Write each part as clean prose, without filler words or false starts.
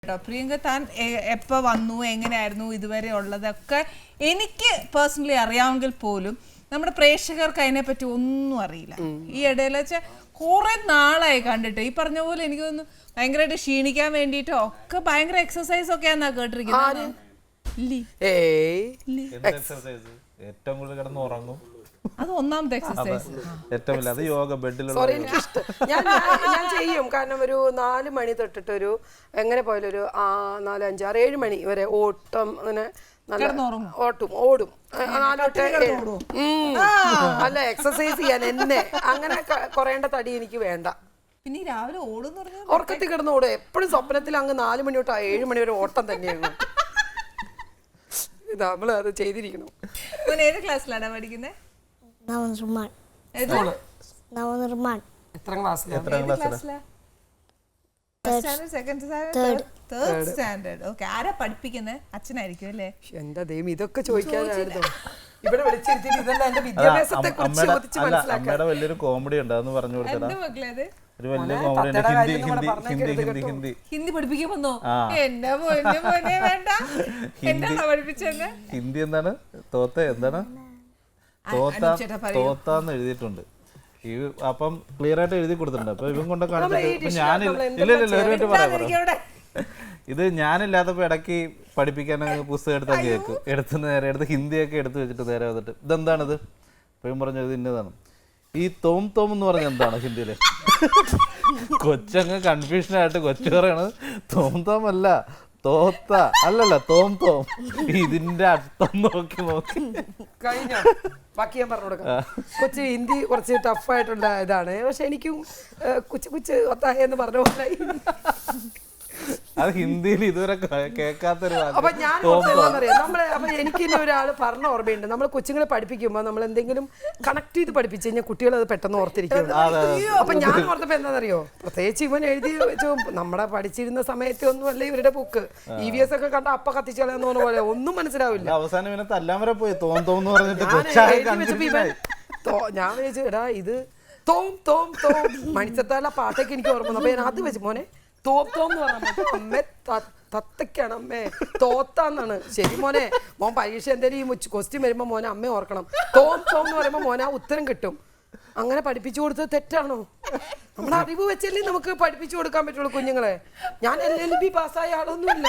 പ്രിയങ്ക താൻ എപ്പോൾ വന്നു എങ്ങനെയായിരുന്നു ഇതുവരെ ഉള്ളതൊക്കെ എനിക്ക് പേഴ്സണലി അറിയാമെങ്കിൽ പോലും നമ്മുടെ പ്രേക്ഷകർക്ക് അതിനെപ്പറ്റി ഒന്നും അറിയില്ല. ഈ ഇടയിൽ വെച്ചാൽ കുറെ നാളായി കണ്ടിട്ട് ഈ പറഞ്ഞ പോലെ എനിക്ക് തോന്നുന്നു ഭയങ്കരമായിട്ട് ക്ഷീണിക്കാൻ വേണ്ടിയിട്ടോ ഒക്കെ ഭയങ്കര എക്സസൈസ് ഒക്കെ എന്നാ കേട്ടിരിക്കുന്നത്. ഏറ്റവും കൂടുതൽ കിടന്ന് ഉറങ്ങും. അത് ഒന്നാമത്തെ എക്സസൈസ്. ഏറ്റവും അത് യോഗ ബെഡിലുള്ള. സോറി, എനിക്കിഷ്ടം ഞാൻ ചെയ്യും. കാരണം ഒരു 4 മണി തൊട്ടിട്ട് ഒരു എങ്ങനെ പോയാലും ഒരു 4, 5, 6, 7 മണി വരെ ഓട്ടം, അങ്ങനെ ഓടും. അല്ല, എക്സസൈസ് ചെയ്യാൻ എന്നെ അങ്ങനെ കുറയേണ്ട തടി എനിക്ക് വേണ്ട. പിന്നെ രാവിലെ ഓടും, ഉറക്കത്തിൽ കിടന്ന് ഓടും. എപ്പോഴും സ്വപ്നത്തിൽ അങ്ങ് 4 മണി തൊട്ട് 7 മണി വരെ ഓട്ടം തന്നെയാണ്. നമ്മള് അത് ചെയ്തിരിക്കണം. ഏത് ക്ലാസ്സിലാണ് പഠിക്കുന്നത്? ആരാ പഠിപ്പിക്കുന്നത്? അച്ഛനായിരിക്കും അല്ലേ? എന്താ ദൈവം, ഇതൊക്കെ ചോദിക്കാനായിരുന്നു ഇവിടെ വിളിച്ചിരുത്തിട്ട്. ഇതെല്ലാം എന്റെ വിദ്യാഭ്യാസത്തെ കുറിച്ച് ചോദിച്ച് മനസ്സിലാക്കാൻ വലിയൊരു കോമഡി ഉണ്ട്, അതൊന്ന് പറഞ്ഞു കൊടുത്തടാ. ഒരു വലിയ കോമഡി. ഹിന്ദി പഠിപ്പിക്കാൻ വന്നോ? എന്റെ മോനെ വേണ്ട. എന്താണോ പഠിപ്പിച്ചത്? ഹിന്ദി എന്താണ്? തോത്ത എന്താണ്? തോത്താന്ന് എഴുതിയിട്ടുണ്ട്. അപ്പം ക്ലിയർ ആയിട്ട് എഴുതി കൊടുത്തിട്ടുണ്ട്. അപ്പൊ ഇവൻ കൊണ്ട് കാണിച്ചിട്ട് ഇത് ഞാനില്ലാത്തപ്പോ ഇടയ്ക്ക് പഠിപ്പിക്കാൻ പുസ്തകം എടുത്താൽ കേൾക്കും. എടുത്ത് നേരെ എടുത്ത് ഹിന്ദിയൊക്കെ എടുത്ത് വെച്ചിട്ട് നേരെ വന്നിട്ട് ഇതെന്താണിത്? ഇപ്പോഴും പറഞ്ഞത് ഇന്നതാണ്. ഈ തോം തോം എന്ന് പറഞ്ഞ എന്താണ് ഹിന്ദിയില്? കൊച്ചങ്ങ് കൺഫ്യൂഷനായിട്ട് കൊച്ചു പറയണത് തോം തോം അല്ല, തോത്ത അല്ലല്ല, തോം തോം. ഇതിന്റെ അർത്ഥം നോക്കി കഴിഞ്ഞ ബാക്കി ഞാൻ പറഞ്ഞു കൊടുക്കാം. കൊച്ചു ഹിന്ദി കുറച്ച് ടഫായിട്ടുള്ള ഇതാണ്. പക്ഷെ എനിക്കും കൊച്ചു ഒത്തായ എന്ന് പറഞ്ഞ പോലെ അത് ഹിന്ദിയിൽ ഇതുവരെ കേൾക്കാത്തൊരു. അപ്പൊ ഞാൻ നമ്മളെ അപ്പൊ എനിക്ക് ഒരാള് പറഞ്ഞ ഓർമ്മയുണ്ട്. നമ്മൾ കൊച്ചുങ്ങളെ പഠിപ്പിക്കുമ്പോ നമ്മൾ എന്തെങ്കിലും കണക്ട് ചെയ്ത് പഠിപ്പിച്ചു കഴിഞ്ഞാൽ കുട്ടികൾ അത് പെട്ടെന്ന് ഓർത്തിരിക്കും. അപ്പൊ ഞാൻ ഓർത്തപ്പോ എന്താണെന്നറിയോ, പ്രത്യേകിച്ച് ഇവൻ എഴുതി വെച്ചു നമ്മുടെ പഠിച്ചിരുന്ന സമയത്തൊന്നും അല്ല ഇവരുടെ ബുക്ക്. EVS ഒക്കെ കണ്ട അപ്പ കത്തിച്ചു കളയാന്ന് പറഞ്ഞ പോലെ ഒന്നും മനസ്സിലാവില്ല. അവസാനം ഇവനെ തല്ലാൻ വരെ പോയി തോന്നു പറഞ്ഞിട്ട് ഞാൻ വിചാരിച്ചു എടാ ഇത് തോം തോം തോം മണിച്ചത്താല പാട്ടൊക്കെ എനിക്ക് ഓർമ്മ. അപ്പൊ ഞാൻ അത് വെച്ച് മോനെ തോത്തോന്ന് പറഞ്ഞ അമ്മേ തത്തക്കാണ് അമ്മേ തോത്താന്നാണ്. ശരി മോനെ, മോൻ പരീക്ഷ എന്തെങ്കിലും ഈ ക്വസ്റ്റ്യൻ വരുമ്പോ മോനെ അമ്മ ഓർക്കണം. തോം തോം എന്ന് പറയുമ്പോ മോനെ ആ ഉത്തരം കിട്ടും. അങ്ങനെ പഠിപ്പിച്ചു കൊടുത്തത് തെറ്റാണോ? നമ്മുടെ അറിവ് വെച്ചല്ലേ നമുക്ക് പഠിപ്പിച്ചു കൊടുക്കാൻ പറ്റുള്ളൂ കുഞ്ഞുങ്ങളെ. ഞാൻ LLB പാസ്സായ ആളൊന്നുമില്ല.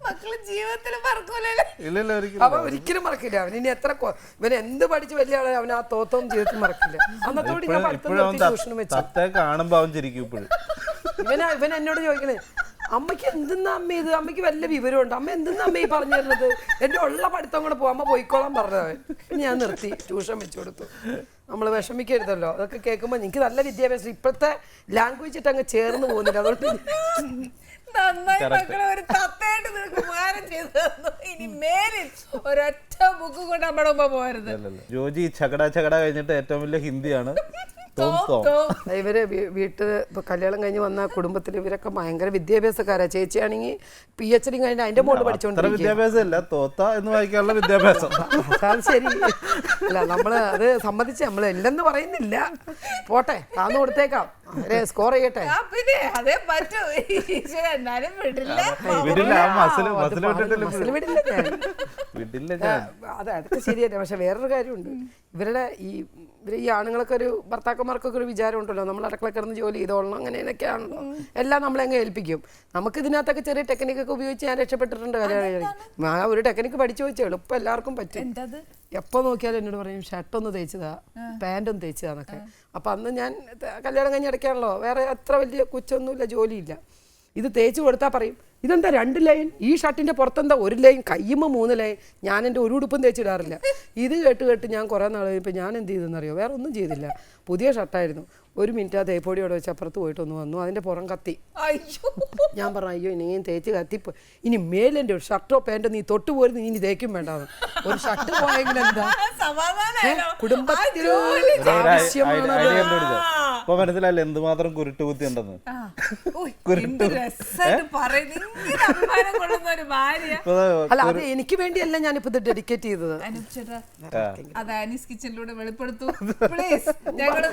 മക്കള് ജീവിതത്തിൽ മറക്കൂലല്ലോ. അവൻ ഒരിക്കലും മറക്കില്ല. അവൻ ഇനി എത്ര ഇവൻ എന്ത് പഠിച്ച് വലിയ ആളെ അവൻ ആ തോത്തൊന്നും ജീവിതത്തിൽ മറക്കില്ല. അന്നത്തോട് ഞാൻ ട്യൂഷനും വെച്ചു കാണുമ്പോ അവൻ ചിരിക്കും. ഇവൻ എന്നോട് ചോദിക്കണേ, അമ്മയ്ക്ക് എന്തെന്നാ അമ്മ ഇത്? അമ്മയ്ക്ക് വല്ല വിവരമുണ്ട്? അമ്മ എന്തെന്നാ അമ്മ ഈ പറഞ്ഞു തരുന്നത്? എന്റെ ഉള്ള പഠിത്തം കൂടെ പോകും, അമ്മ പോയിക്കോളാൻ പറഞ്ഞവൻ. പിന്നെ ഞാൻ നിർത്തി, ട്യൂഷൻ വെച്ചു കൊടുത്തു. നമ്മൾ വിഷമിക്കരുതല്ലോ. അതൊക്കെ കേൾക്കുമ്പോൾ എനിക്ക് നല്ല വിദ്യാഭ്യാസം ഇപ്പോഴത്തെ ലാംഗ്വേജ് ഇട്ട് അങ്ങ് ചേർന്ന് പോകുന്നില്ല. അതുകൊണ്ട് നന്നായി മക്കളെ ഒരു തത്തയായിട്ട് നിനക്ക് ഉപകാരം ചെയ്തു തന്നു. ഇനി മേലിൽ ഒരൊറ്റ ബുക്ക് കൊണ്ട് നമ്മുടെ മുമ്പ് പോകരുത്. ജോജി ചകട കഴിഞ്ഞിട്ട് ഏറ്റവും വലിയ ഹിന്ദിയാണ്. ഇവര് വീട്ടിൽ ഇപ്പൊ കല്യാണം കഴിഞ്ഞ് വന്ന കുടുംബത്തിൽ ഇവരൊക്കെ ഭയങ്കര വിദ്യാഭ്യാസക്കാരാ. ചേച്ചിയാണെങ്കിൽ PhD കഴിഞ്ഞ് അതിന്റെ മോള് പഠിച്ചോണ്ടിരിക്കും. വിദ്യാഭ്യാസമല്ല, തോത്ത എന്ന് വായിക്കാനുള്ള വിദ്യാഭ്യാസം. അത് ശരി അല്ല, നമ്മള് അത് സമ്മതിച്ച് നമ്മൾ ഇല്ലെന്ന് പറയുന്നില്ല. പോട്ടെ, താന്ന് കൊടുത്തേക്കാം, സ്കോർ ചെയ്യട്ടെ. പിന്നെ അതേ പറ്റൂ. അതൊക്കെ ശരിയല്ലേ. പക്ഷെ വേറൊരു കാര്യമുണ്ട്. ഇവരുടെ ഈ ആണുങ്ങളൊക്കെ ഒരു ഭർത്താക്കന്മാർക്കൊക്കെ ഒരു വിചാരം ഉണ്ടല്ലോ, നമ്മൾ അടുക്കള കിടന്ന് ജോലി ചെയ്തോളണം അങ്ങനെയൊക്കെയാണല്ലോ. എല്ലാം നമ്മളെങ്ങ് ഏൽപ്പിക്കും. നമുക്ക് ഇതിനകത്തൊക്കെ ചെറിയ ടെക്നിക്കൊക്കെ ഉപയോഗിച്ച് ഞാൻ രക്ഷപ്പെട്ടിട്ടുണ്ട്. ആ ഒരു ടെക്നിക്ക് പഠിച്ചു വെച്ചേ എളുപ്പം എല്ലാവർക്കും പറ്റും. എപ്പോ നോക്കിയാലും എന്നോട് പറയും ഷർട്ടൊന്ന് തേച്ചതാ, പാൻറ്റൊന്ന് തേച്ചതാന്നൊക്കെ. അപ്പൊ അന്ന് ഞാൻ കല്യാണം കഴിഞ്ഞ് അടയ്ക്കാണല്ലോ, വേറെ അത്ര വലിയ കുറ്റമൊന്നുമില്ല, ജോലിയില്ല. ഇത് തേച്ച് കൊടുത്താൽ പറയും ഇതെന്താ 2 ലൈൻ, ഈ ഷർട്ടിൻ്റെ പുറത്തെന്താ 1 ലൈൻ, കയ്യുമ്പോൾ 3 ലൈൻ. ഞാൻ എൻ്റെ ഒരു ഉടുപ്പും തേച്ചിടാറില്ല. ഇത് കേട്ട് ഞാൻ കുറേ നാൾ കഴിഞ്ഞപ്പോൾ ഞാൻ എന്ത് ചെയ്തെന്നറിയോ? വേറെ ഒന്നും ചെയ്തില്ല. പുതിയ ഷർട്ടായിരുന്നു. 1 മിനിറ്റ് ആ തേപ്പൊടിയോടെ വെച്ച് അപ്പുറത്ത് പോയിട്ടൊന്ന് വന്നു, അതിൻ്റെ പുറം കത്തി. ഞാൻ പറഞ്ഞു അയ്യോ ഇനിയും തേച്ച് കത്തിപ്പോ ഇനി മേലെൻ്റെ ഒരു ഷർട്ടോ പാൻറ്റോ നീ തൊട്ട് പോരുന്നു, ഇനി തേക്കും വേണ്ടാന്ന്. ഒരു ഷർട്ട് പോയെങ്കിൽ എന്താ, കുടുംബത്തിൽ മനസ്സിലായില്ല എന്തുമാത്രം കുരുട്ടുകുത്തി ഉണ്ടെന്ന്. ഇങ്ങനെ അഭിമാനം കൊള്ളുന്ന ഒരു ഭാര്യ. അല്ല അത് എനിക്ക് വേണ്ടിയല്ല ഞാനിപ്പോ ഇത് ഡെഡിക്കേറ്റ് ചെയ്തത്. അനൂപ് ചേട്ടാ, അത് ആനീസ് കിച്ചണിലൂടെ വെളിപ്പെടുത്തു പ്ലീസ്. ഞങ്ങള്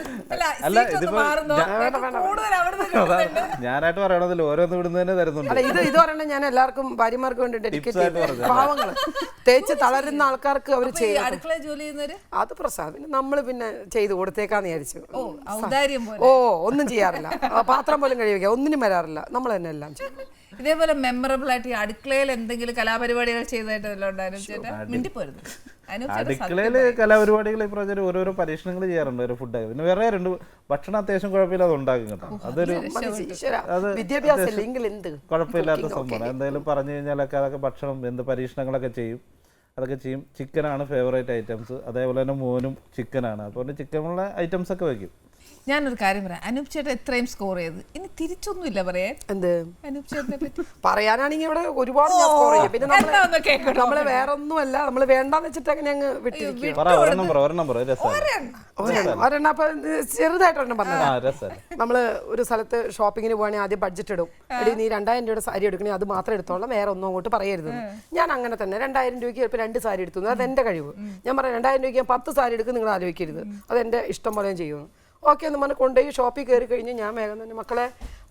ഞാനായിട്ട് പറയണതില്ല, ഓരോന്ന് ഇവിടുന്ന് തന്നെ തരുന്നുണ്ട്. അല്ല ഇത് പറയണ ഞാൻ എല്ലാവർക്കും ഭാര്യമാർക്ക് വേണ്ടി ഡെഡിക്കേറ്റ് ചെയ്തു. പാവങ്ങള് തേച്ച് തളരുന്ന ആൾക്കാർക്ക് അവർ ചെയ്യും. അടുക്കള ജോലി ചെയ്യുന്നവര് അത് പ്രസാദ് പിന്നെ നമ്മള് പിന്നെ ചെയ്ത് കൊടുത്തേക്കാന്ന് വിചാരിച്ചു. പോലെ ഒന്നും ചെയ്യാറില്ല, പാത്രം പോലും കഴിവിക്കുക, ഒന്നിനും വരാറില്ല, നമ്മൾ തന്നെ എല്ലാം ചെയ്യും. ഇതേപോലെ മെമ്മറബിൾ ആയിട്ട് ഈ അടുക്കളയിൽ എന്തെങ്കിലും കലാപരിപാടികൾ ചെയ്തതായിട്ട് ഉണ്ടായിരുന്നു ചേട്ടാ? മിണ്ടിപ്പോരുന്നു. അടുക്കളയില് കലാപരിപാടികൾ ഇപ്രാവശ്യം ഓരോരോ പരീക്ഷണങ്ങൾ ചെയ്യാറുണ്ട് ഒരു ഫുഡ്. പിന്നെ വേറെ രണ്ട് ഭക്ഷണം അത്യാവശ്യം കുഴപ്പമില്ലാതെ ഉണ്ടാക്കും കേട്ടോ. അതൊരു കുഴപ്പമില്ലാത്ത സംഭവം. എന്തായാലും പറഞ്ഞു കഴിഞ്ഞാലൊക്കെ അതൊക്കെ ഭക്ഷണം എന്ത് പരീക്ഷണങ്ങളൊക്കെ ചെയ്യും, അതൊക്കെ ചെയ്യും. ചിക്കനാണ് ഫേവറേറ്റ് ഐറ്റംസ്. അതേപോലെ തന്നെ മോനും ചിക്കനാണ്, അതുകൊണ്ട് ചിക്കനുള്ള ഐറ്റംസ് ഒക്കെ വയ്ക്കും. ഞാനൊരു കാര്യം പറയാം, അനൂപ് ചേട്ടൻ എത്രയും സ്കോർ ചെയ്ത് ഇനി തിരിച്ചൊന്നുമില്ല പറയാൻ. എന്ത് അനൂപ് ചേട്ടനെ പറ്റി പറയാനാണെങ്കിൽ ഇവിടെ ഒരുപാട് സ്കോർ ചെയ്യും. പിന്നെ നമ്മള് വേറെ ഒന്നുമല്ല, നമ്മള് വേണ്ടാന്ന് വെച്ചിട്ട് അങ്ങനെ അങ്ങ് വിട്ടിരിക്കും. അപ്പൊ ചെറുതായിട്ടൊരെണ്ണം പറഞ്ഞത്, നമ്മള് ഒരു സ്ഥലത്ത് ഷോപ്പിങ്ങിന് പോവാണെങ്കിൽ ആദ്യം ബഡ്ജറ്റ് ഇടും. എടി നീ 2000 രൂപയുടെ സാരി എടുക്കണേ, അത് മാത്രം എടുത്തോളാം, വേറെ ഒന്നും അങ്ങോട്ട് പറയരുത്. ഞാൻ അങ്ങനെ തന്നെ 2000 രൂപയ്ക്ക് ചിലപ്പോൾ 2 സാരി എടുത്തു, അത് എന്റെ കഴിവ്. ഞാൻ പറയാം 2000 രൂപയ്ക്ക് ഞാൻ 10 സാരി എടുക്കും, നിങ്ങൾ ആലോചിക്കരുത്, അതെന്റെ ഇഷ്ടം പോലെ ഞാൻ ചെയ്യുന്നു. ഓക്കെ എന്ന് പറഞ്ഞ് കൊണ്ടുപോയി ഷോപ്പിൽ കയറി കഴിഞ്ഞ് ഞാൻ വേഗം തന്നെ മക്കളെ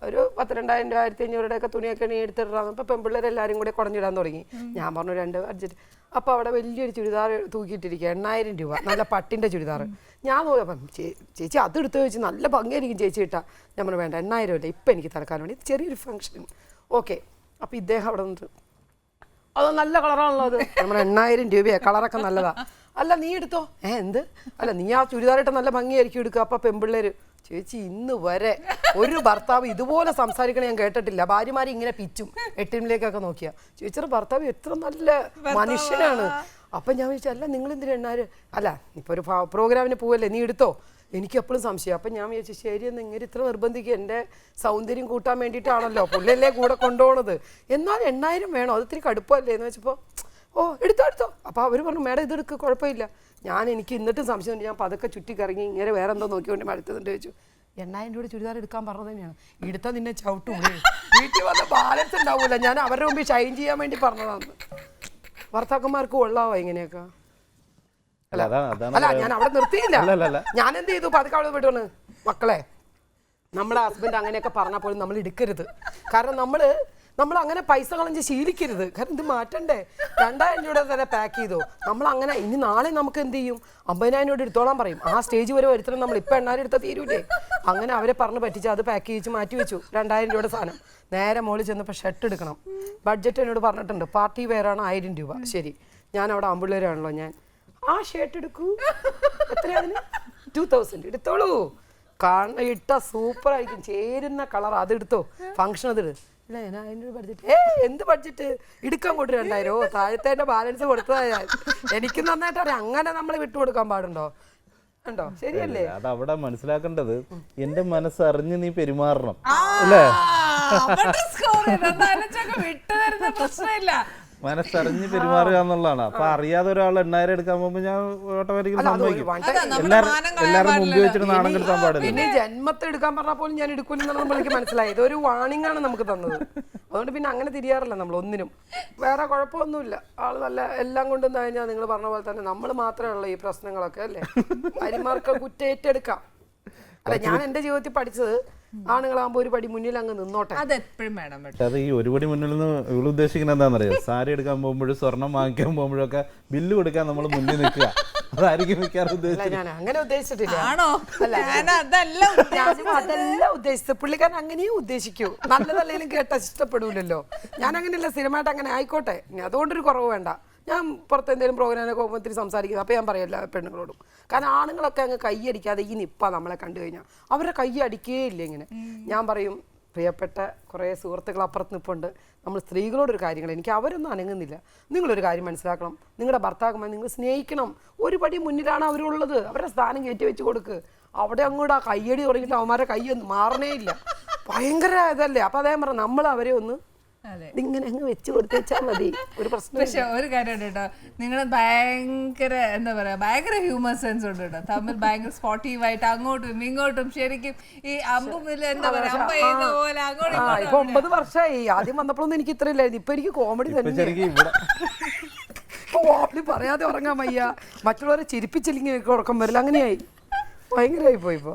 ഒരു 10,000 രൂപ 1500 ഒക്കെ തുണിയൊക്കെ നീ എടുത്തിട്ടാണ്. അപ്പോൾ പെൺപിള്ളേരെല്ലാവരും കൂടെ കുടഞ്ഞിടാൻ തുടങ്ങി. ഞാൻ പറഞ്ഞു 2 ബഡ്ജറ്റ്. അപ്പോൾ അവിടെ വലിയൊരു ചുരിദാർ തൂക്കിയിട്ടിരിക്കുക, 8000 രൂപ, നല്ല പട്ടിൻ്റെ ചുരിദാർ. ഞാൻ നോക്കിയപ്പം ചേച്ചി അത് എടുത്ത് വെച്ച് നല്ല ഭംഗിയായിരിക്കും ചേച്ചി ഇട്ടാ. ഞാൻ പറഞ്ഞു വേണ്ട 8000 ഇല്ല, ഇപ്പം എനിക്ക് തലക്കാൻ വേണ്ടി ചെറിയൊരു ഫംഗ്ഷൻ. ഓക്കെ, അപ്പോൾ ഇദ്ദേഹം അവിടെ നിന്നിട്ട് അത് നല്ല കളറാണല്ലോ അത്. നമ്മൾ 8000 രൂപയാണ്, കളറൊക്കെ നല്ലതാ. അല്ല നീ എടുത്തോ. എന്ത്? അല്ല നീ ആ ചുരിദാറിട്ട് നല്ല ഭംഗിയായിരിക്കും എടുക്കുക. അപ്പം പെൺപിള്ളേര് ചേച്ചി ഇന്ന് വരെ ഒരു ഭർത്താവ് ഇതുപോലെ സംസാരിക്കണ ഞാൻ കേട്ടിട്ടില്ല. ഭാര്യമാരെ ഇങ്ങനെ പിച്ചും 8 നോക്കിയാ. ചേച്ചിയുടെ ഭർത്താവ് എത്ര നല്ല മനുഷ്യനാണ്. അപ്പം ഞാൻ വിചാരിച്ചു അല്ല നിങ്ങൾ എന്തിനാ 8000? അല്ല ഇപ്പോൾ ഒരു പ്രോഗ്രാമിന് പോവല്ലേ, നീ എടുത്തോ. എനിക്ക് എപ്പോഴും സംശയം. അപ്പം ഞാൻ വിചാരിച്ചു ശരിയെന്ന്, ഇങ്ങനെ ഇത്ര നിർബന്ധിക്കുക, എൻ്റെ സൗന്ദര്യം കൂട്ടാൻ വേണ്ടിയിട്ടാണല്ലോ, പുള്ളിയല്ലേ കൂടെ കൊണ്ടുപോകണത്, എന്നാൽ 8000 വേണോ, അത് ഇത്തിരി കടുപ്പമല്ലേ എന്ന് വെച്ചപ്പോൾ ഓ എടുത്തോ. അപ്പോൾ അവർ പറഞ്ഞു മേഡം ഇതെടുക്ക്, കുഴപ്പമില്ല. എനിക്ക് എന്നിട്ടും സംശയമുണ്ട്. ഞാൻ പതുക്കെ ചുറ്റിക്കറങ്ങി ഇങ്ങനെ വേറെ എന്തോ നോക്കിക്കൊണ്ട് അടുത്തുകൊണ്ട് ചോദിച്ചു 8000 രൂപയുടെ ചുരിദാർ എടുക്കാൻ പറഞ്ഞത് തന്നെയാണ്. എടുത്താൽ നിന്നെ ചവിട്ടും, വീട്ടിൽ വന്ന ബാലൻസ് ഉണ്ടാവില്ല. ഞാൻ അവരുടെ മുമ്പിൽ ഷൈൻ ചെയ്യാൻ വേണ്ടി പറഞ്ഞതാണ്. ഭർത്താക്കന്മാർക്ക് കൊള്ളാവോ ഇങ്ങനെയൊക്കെ? അല്ല ഞാൻ അവിടെ നിർത്തിയില്ല. ഞാൻ എന്ത് ചെയ്തു, പതുക്കെ അവിടെ വിട്ടു മക്കളെ, നമ്മുടെ ഹസ്ബൻഡ് അങ്ങനെയൊക്കെ പറഞ്ഞാൽ പോലും നമ്മൾ എടുക്കരുത്. കാരണം നമ്മൾ അങ്ങനെ പൈസ കളഞ്ഞ് ശീലിക്കരുത്. കാരണം ഇത് മാറ്റണ്ടേ. 2000 രൂപയുടെ തന്നെ പാക്ക് ചെയ്തോ. നമ്മൾ അങ്ങനെ ഇനി നാളെ നമുക്ക് എന്ത് ചെയ്യും, 50,000 രൂപ എടുത്തോളാൻ പറയും. ആ സ്റ്റേജ് വരെ വരുത്തണം നമ്മൾ. ഇപ്പം 8000 എടുത്താൽ തീരൂലേ. അങ്ങനെ അവരെ പറഞ്ഞ് പറ്റിച്ച് അത് പാക്ക് ചെയ്യിച്ച് മാറ്റി വെച്ചു 2000 രൂപയുടെ സാധനം. നേരെ മോളിൽ ചെന്നപ്പോൾ ഷർട്ട് എടുക്കണം. ബഡ്ജറ്റ് എന്നോട് പറഞ്ഞിട്ടുണ്ട്, പാർട്ടി വെയറാണ് 1000 രൂപ. ശരി, ഞാൻ അവിടെ ആമ്പിള്ളേരാണല്ലോ, ഞാൻ ആ ഷർട്ട് എടുക്കൂ. എത്രയാണ്? 2000 എടുത്തോളൂ. കാരണം ഇട്ട സൂപ്പർ ആയിരിക്കും, ചേരുന്ന കളർ, അതെടുത്തോ. ഫംഗ്ഷൻ അതിട്. ഇല്ല ഞാൻ അതിൻ്റെ ബഡ്ജറ്റ് എന്ത് ബഡ്ജറ്റ് എടുക്കാൻ കൊണ്ട് 2000 താഴത്തെ ബാലൻസ് കൊടുത്തതാ ഞാൻ. എനിക്ക് നന്നായിട്ട് അറിയാം. അങ്ങനെ നമ്മൾ വിട്ടുകൊടുക്കാൻ പാടുണ്ടോ? ഉണ്ടോ? ശരിയല്ലേ? അത് അവിടെ മനസ്സിലാക്കേണ്ടത് എന്റെ മനസ്സറിഞ്ഞ് നീ പെരുമാറണം അല്ലേ? മനസ്സറിഞ്ഞ് പെരുമാറുക എന്നുള്ളതാണ്. അപ്പൊ അറിയാതെ ഒരാൾ 8000 എടുക്കാൻ പോകുമ്പോൾ ഞാൻ ഓട്ടോമാറ്റിക്കലി സംഭവിക്കും. എല്ലാവരും മുമ്പിൽ വെച്ചിട്ട് നാണം കെടുത്താൻ പാടില്ല. പിന്നെ ജന്മത്തെ എടുക്കാൻ പറഞ്ഞാൽ പോലും ഞാൻ എടുക്കൂലെന്നാണ് എനിക്ക് മനസ്സിലായത്. ഇതൊരു വാണിംഗ് ആണ് നമുക്ക് തന്നത്. അതുകൊണ്ട് പിന്നെ അങ്ങനെ തിരിയാറില്ല നമ്മൾ ഒന്നിനും. വേറെ കുഴപ്പമൊന്നുമില്ല. ആള് നല്ല എല്ലാം കൊണ്ടും കഴിഞ്ഞാൽ നിങ്ങൾ പറഞ്ഞ പോലെ തന്നെ നമ്മൾ മാത്രമേ ഉള്ളൂ ഈ പ്രശ്നങ്ങളൊക്കെ അല്ലേ. ഭാര്യമാർക്ക് കുറ്റേറ്റെടുക്കാം. അല്ല ഞാൻ എന്റെ ജീവിതത്തിൽ പഠിച്ചത് ആണുങ്ങളാകുമ്പോ ഒരു പടി മുന്നിൽ അങ്ങ് നിന്നോട്ടെ. അതെപ്പോഴും വേണം. അത് ഈ ഒരു പടി മുന്നിൽ നിന്ന് ഇവള് ഉദ്ദേശിക്കുന്നത് എന്താണെന്നറിയോ? സാരി എടുക്കാൻ പോകുമ്പോഴും സ്വർണം വാങ്ങിക്കാൻ പോകുമ്പോഴൊക്കെ ബില്ല് കൊടുക്കാൻ നമ്മൾ മുന്നിൽ നിൽക്കുക. അതായിരിക്കും ഞാൻ അങ്ങനെ ഉദ്ദേശിച്ചിട്ടില്ല. അതല്ല ഉദ്ദേശിച്ചത്. പുള്ളിക്കാരൻ അങ്ങനെയും ഉദ്ദേശിക്കൂ. നല്ലതല്ലെങ്കിലും കേട്ടാ ഇഷ്ടപ്പെടൂലല്ലോ. ഞാൻ അങ്ങനെയല്ല, സ്ഥിരമായിട്ട് അങ്ങനെ ആയിക്കോട്ടെ, അതുകൊണ്ടൊരു കുറവ് വേണ്ട. ഞാൻ പുറത്ത് എന്തെങ്കിലും പ്രോഗ്രാമിനൊക്കെ പോകുമ്പോൾ ഒത്തിരി സംസാരിക്കുന്നത്. അപ്പോൾ ഞാൻ പറയല്ല പെണ്ണുങ്ങളോടും. കാരണം ആണുങ്ങളൊക്കെ അങ്ങ് കൈയടിക്കാതെ ഈ നിപ്പ നമ്മളെ കണ്ടു കഴിഞ്ഞാൽ അവരുടെ കൈ അടിക്കേ ഇല്ല ഇങ്ങനെ. ഞാൻ പറയും പ്രിയപ്പെട്ട കുറേ സുഹൃത്തുക്കൾ അപ്പുറത്ത് നിൽപ്പുണ്ട്. നമ്മൾ സ്ത്രീകളോടൊരു കാര്യങ്ങൾ, എനിക്ക് അവരൊന്നും അനങ്ങുന്നില്ല. നിങ്ങളൊരു കാര്യം മനസ്സിലാക്കണം, നിങ്ങളുടെ ഭർത്താക്കന്മാരെ നിങ്ങൾ സ്നേഹിക്കണം. ഒരു പടി മുന്നിലാണ് അവരുള്ളത്. അവരുടെ സ്ഥാനം കയറ്റി വെച്ച് കൊടുക്ക്. അവിടെ അങ്ങോട്ട് ആ കയ്യടി തുടങ്ങിയിട്ട് അവന്മാരുടെ കൈ ഒന്നും മാറണേ ഇല്ല. ഭയങ്കര ഇതല്ലേ. അപ്പോൾ അദ്ദേഹം പറഞ്ഞു നമ്മൾ അവരെ ഒന്ന് ഇതിങ്ങനെ അങ്ങ് വെച്ച് കൊടുത്തേച്ചാൽ മതി, ഒരു പ്രശ്നം. പക്ഷെ ഒരു കാര്യമുണ്ട് കേട്ടോ, നിങ്ങൾ ഭയങ്കര എന്താ പറയാ ഭയങ്കര ഹ്യൂമർ സെൻസ് ഉണ്ട് കേട്ടോ, തമ്മിൽ ഭയങ്കര സ്പോട്ടീവായിട്ട് അങ്ങോട്ടും ഇങ്ങോട്ടും ശരിക്കും ഈ അമ്പുമില്ല എന്താ പറയാ അമ്പ ചെയ്യുന്ന പോലെ അങ്ങോട്ടും ഇപ്പൊ 9 വർഷമായി. ആദ്യം വന്നപ്പോഴൊന്നും എനിക്ക് ഇത്ര ഇല്ലായിരുന്നു. ഇപ്പൊ എനിക്ക് കോമഡി തന്നെ. കോമഡി പറയാതെ ഉറങ്ങാൻ വയ്യ, മറ്റുള്ളവരെ ചിരിപ്പിച്ചില്ലെങ്കിൽ എനിക്ക് ഉറക്കം വരില്ല, അങ്ങനെയായി, ഭയങ്കരമായി പോയി ഇപ്പൊ.